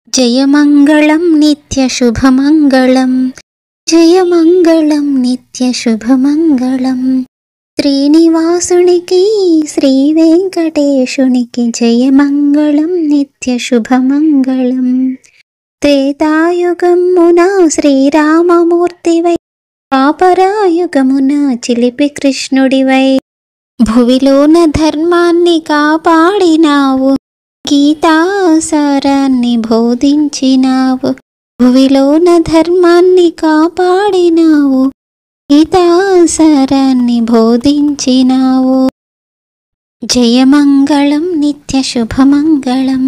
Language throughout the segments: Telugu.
జయమంగళం నిత్యశుభమంగళం, జయమంగళం నిత్యశుభమంగళం. శ్రీనివాసునికి శ్రీ వెంకటేశునికి జయమంగళం నిత్యశుభమంగళం. త్రేతాయుగమున శ్రీరామమూర్తివై, ద్వాపరాయుగమున చిలిపి కృష్ణుడివై, భువిలోన ధర్మాన్ని కాపాడినావు, గీతాసారాన్ని బోధించినావు. భువిలోన ధర్మాన్ని కాపాడినావు, గీతాసారాన్ని బోధించినావు. జయమంగళం నిత్యశుభమంగళం,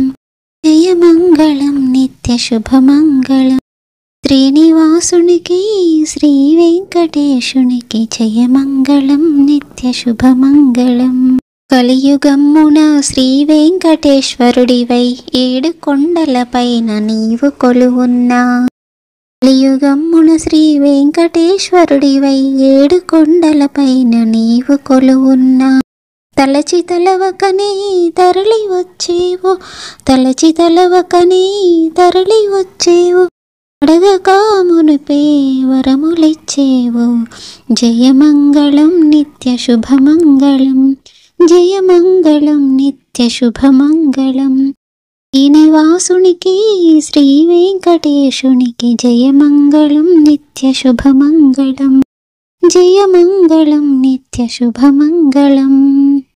జయమంగళం నిత్యశుభమంగళం. శ్రీనివాసునికి శ్రీ వెంకటేశునికి జయమంగళం నిత్యశుభమంగళం. కలియుగమ్మున శ్రీ వెంకటేశ్వరుడివై, ఏడు కొండలపైన నీవు కొలువున్నా. కలియుగమ్మున శ్రీ వెంకటేశ్వరుడివై, ఏడు కొండలపైన నీవు కొలువున్నా. తలచి తలవకనే తరలి వచ్చేవు, తలచి తలవకనే తరలి వచ్చేవు, అడగక మునుపే వరములిచ్చేవు. జయమంగళం నిత్యశుభమంగళం, జయమంగళం నిత్యశుభమంగళం. శ్రీనివాసునికి శ్రీ వెంకటేశునికి జయమంగళం నిత్యశుభమంగళం, జయమంగళం నిత్యశుభమంగళం.